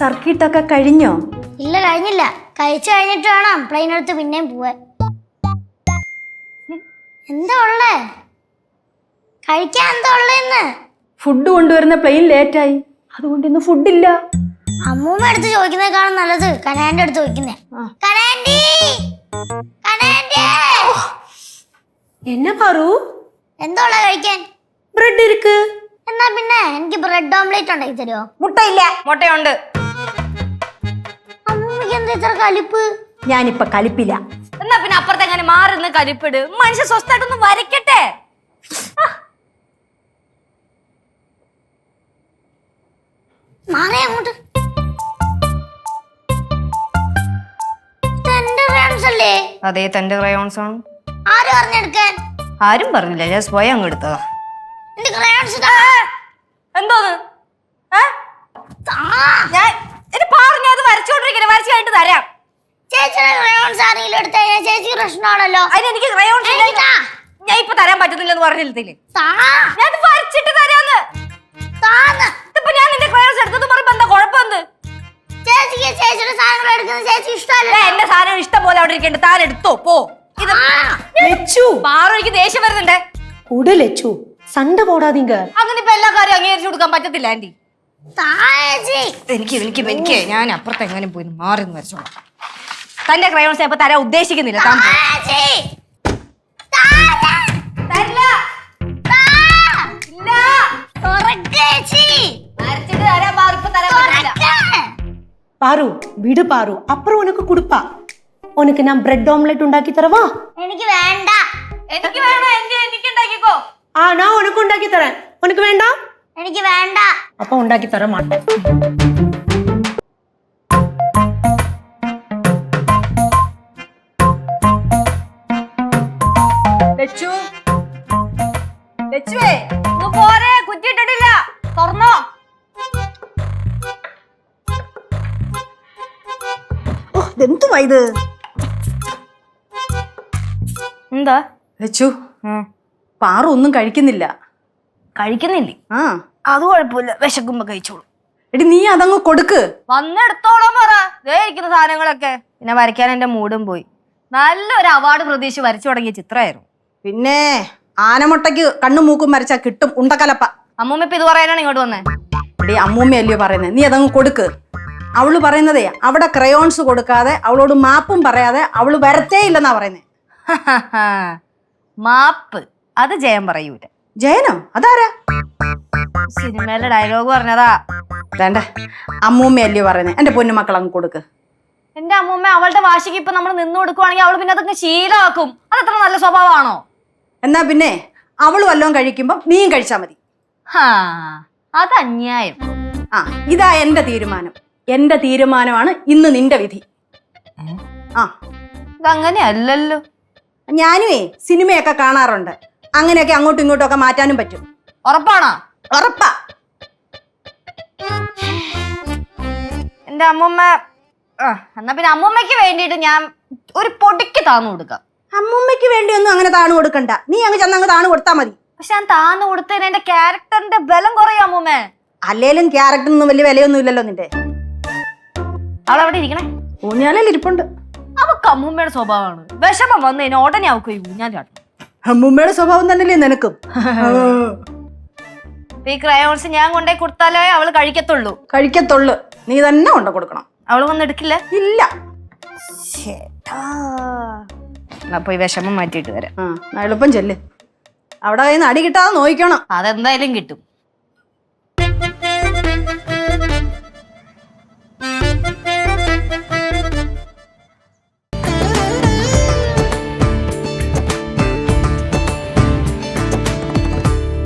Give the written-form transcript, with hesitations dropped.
സർക്കിട്ടൊക്കെ കഴിഞ്ഞോ? ഇല്ല, കഴിഞ്ഞില്ല. കഴിച്ചു കഴിഞ്ഞിട്ട് വേണം പ്ലെയിൻ എടുത്ത് പിന്നെയും പോവാൻ. എന്താ ഉള്ളേ? കഴിക്കാൻ എന്താ ഉള്ളേന്ന്? ഫുഡ് കൊണ്ടുവരുന്ന പ്ലെയിൻ ലേറ്റായി, അതുകൊണ്ട് ഇന്ന് ഫുഡില്ല. അമ്മൂമ്മ അടുത്ത് ചോദിക്കുന്നേക്കാളും നല്ലത് കനാന്റെ അടുത്ത് ചോദിക്കുന്നേ. കനാൻഡി, കനാൻഡി. എന്നാ പാറു? എന്താ ഉള്ള കഴിക്കാൻ? ബ്രെഡ് ഇരിക്ക്. എന്നാ പിന്നെ എനിക്ക് ബ്രെഡ് ഓംലേറ്റ് ഉണ്ടാക്കി തരുമോ? മുട്ടയില്ല. മുട്ടയുണ്ട്. അമ്മൂമ്മക്ക് എന്താ ഇത്ര കലിപ്പ്? ഞാനിപ്പൊ കലിപ്പില്ല. എന്നാ പിന്നെ അപ്പുറത്തെങ്ങനെ മാറുന്ന കലിപ്പിട്. മനുഷ്യ സ്വസ്ഥായിട്ടൊന്ന് വരയ്ക്കട്ടെ. മാറേ അങ്ങോട്ട്. തന്റെ ക്രയോൺസ് അല്ലേ? അതെ, തന്റെ ക്രയോൺസ് ആണ്. ആര് പറഞ്ഞെടുക്കാൻ? ആരും പറഞ്ഞില്ല, ഞാൻ സ്വയം അങ്ങ് എടുത്തതാ. എന്റെ ക്രയോൺസ് എന്തോന്ന്? ഞാൻ പറഞ്ഞത് വരച്ചോണ്ടിരിക്കണേ, വരച്ചു കഴിഞ്ഞിട്ട് തരാം. ചേച്ചിയുടെ ക്രയോൺസ് ആരെങ്കിലും എടുത്തു കഴിഞ്ഞാൽ ചേച്ചിക്ക് പ്രശ്നമാണല്ലോ. അതിന് എനിക്ക് ക്രയോൺസ് ഞാൻ ഇപ്പൊ തരാൻ പറ്റത്തില്ലെന്ന് പറഞ്ഞില്ലേ? ഞാൻ വരച്ചിട്ട് തരാന്ന്. ഇപ്പൊ ഞാൻ നിന്റെ ക്രയോൺസ് എടുത്തെന്ന് പറയുമ്പോ എന്താ കുഴപ്പമെന്ത്? ചേച്ചിക്ക് ചേച്ചിയുടെ സാധനങ്ങൾ എടുക്കുന്നത് ചേച്ചി ഇഷ്ടമല്ല. എന്റെ സാധനം ഇഷ്ടം പോലെ അവിടെ ഇരിക്കണ്ട, താൻ എടുത്തോ പോ. പാറോയ്ക്ക് ദേഷ്യം വരുന്നുണ്ടേ. ഉടലച്ചു സണ്ട പോടാതീങ്ക. അങ്ങനെ ഇപ്പൊ എല്ലാ കാര്യം അംഗീകരിച്ചു കൊടുക്കാൻ പറ്റത്തില്ല ആന്റി. എനിക്ക് ഞാൻ അപ്പുറത്ത് എങ്ങനെ പോയി മാറി വരച്ചോളാം. തന്റെ ക്രയോൺസ് ഇപ്പൊ തരാൻ ഉദ്ദേശിക്കുന്നില്ല. പാറു വിട് പാറു, അപ്പുറം ഉനക്ക് കൊടുപ്പാ. ഉനക്ക് ഞാൻ ബ്രെഡ് ഓംലെറ്റ് ഉണ്ടാക്കി തരവാ? എനിക്ക് വേണ്ട. എനിക്ക് വേണം, എനിക്ക് ഉണ്ടാക്കിക്കോ. ആ, ഞാൻ ഉനക്ക് ഉണ്ടാക്കി തരാൻ. ഉനക്ക് വേണ്ട? എനിക്ക് വേണ്ട. അപ്പൊ ഉണ്ടാക്കി തരാൻ മാട്ടേ. പോരെ, കുറ്റിയിട്ടിട്ടില്ല, തുറന്നോ. എന്തുവാ ഇത്? എന്താ ലച്ചു, പാറു ഒന്നും കഴിക്കുന്നില്ല. കഴിക്കുന്നില്ലേ? ആ, അത് കുഴപ്പമില്ല, വിശക്കുമ്പോ കഴിച്ചോളൂ. എടി നീ അതങ്ങ് കൊടുക്ക്. വന്നെടുത്തോളം പറ. ദേ ഇരിക്കുന്ന സാധനങ്ങളൊക്കെ. പിന്നെ വരയ്ക്കാൻ എന്റെ മൂടും പോയി. നല്ലൊരു അവാർഡ് പ്രതീക്ഷിച്ച് വരച്ചു തുടങ്ങിയ ചിത്രമായിരുന്നു. പിന്നെ ആനമുട്ടയ്ക്ക് കണ്ണും മൂക്കും വരച്ചാ കിട്ടും ഉണ്ടക്കലപ്പ. അമ്മൂമ്മ ഇപ്പൊ ഇത് പറയാനാണ് ഇങ്ങോട്ട് വന്നേ. എടി അമ്മൂമ്മയല്ലയോ പറയുന്നത്, നീ അതങ്ങ് കൊടുക്ക്. അവള് പറയുന്നതേ അവിടെ ക്രയോൺസ് കൊടുക്കാതെ അവളോട് മാപ്പും പറയാതെ അവള് വരത്തേ ഇല്ലെന്നാ പറയുന്നേ. മാപ്പ് അത് ജയം പറയൂല. ജയനോ? അതാരാ? സിനിമയിലെ ഡയലോഗ് പറഞ്ഞതാ. വേണ്ട, അമ്മൂമ്മയല്ലയോ പറയുന്നേ. എന്റെ പൊന്നുമക്കൾ അങ്ങ് കൊടുക്ക്. എന്റെ അമ്മൂമ്മ അവളുടെ വാശിക്ക് ഇപ്പൊ നമ്മൾ നിന്ന് കൊടുക്കുവാണെങ്കിൽ അവള് പിന്നെ അതൊക്കെ ശീലമാക്കും. അതത്ര നല്ല സ്വഭാവമാണോ? എന്നാ പിന്നെ അവള് വല്ലതും കഴിക്കുമ്പോ നീയും കഴിച്ചാ മതി. അത് അന്യായം. ആ, ഇതാ എന്റെ തീരുമാനം. എന്റെ തീരുമാനമാണ് ഇന്ന് നിന്റെ വിധി. ആ, ഇതങ്ങനെ അല്ലല്ലോ. ഞാനുവേ സിനിമയൊക്കെ കാണാറുണ്ട്. അങ്ങനെയൊക്കെ അങ്ങോട്ടും ഇങ്ങോട്ടും ഒക്കെ മാറ്റാനും പറ്റും. ഉറപ്പാണോ? ഉറപ്പാ. എന്റെ അമ്മൂമ്മ എന്നാ പിന്നെ അമ്മൂമ്മയ്ക്ക് വേണ്ടിയിട്ട് ഞാൻ ഒരു പൊടിക്ക് താന്നു കൊടുക്കാം. അമ്മൂമ്മയ്ക്ക് വേണ്ടിയൊന്നും അങ്ങനെ താണു കൊടുക്കണ്ട. നീ അങ്ങ് ചെന്നങ്ങ് താണു കൊടുത്താ മതി. പക്ഷെ ഞാൻ താന്നു കൊടുത്തതിന് എന്റെ ക്യാരക്ടറിന്റെ ബലം കുറയും അമ്മൂമ്മേ. അല്ലേലും ക്യാരക്ടറിനൊന്നും വലിയ വിലയൊന്നും ഇല്ലല്ലോ നിന്റെ. അവളവിടെ ഇരിക്കണേ. ഊഞ്ഞാലിൽ ഇരിപ്പുണ്ട്. അവക്ക് അമ്മൂമ്മയുടെ സ്വഭാവമാണ്. വിഷമം വന്നു കഴിഞ്ഞാൽ ഉടനെ അവക്ക് ഊഞ്ഞാലാട്ടും. അമ്മൂമ്മയുടെ സ്വഭാവം തന്നെയല്ലേ നിനക്കും? ഈ ക്രയോൺസ് ഞാൻ കൊണ്ടേ കൊടുത്താലേ അവള് കഴിക്കത്തുള്ളൂ. നീ തന്നെ കൊണ്ട കൊടുക്കണം. അവള് വന്ന് എടുക്കില്ല? ഇല്ല. അപ്പൊ ഈ വിഷമം മാറ്റിയിട്ട് വരാം. എളുപ്പം ചെല്ല്. അവിടെ കയ്യിൽ നിന്ന് അടി കിട്ടാതെ നോക്കണം. അതെന്തായാലും കിട്ടും.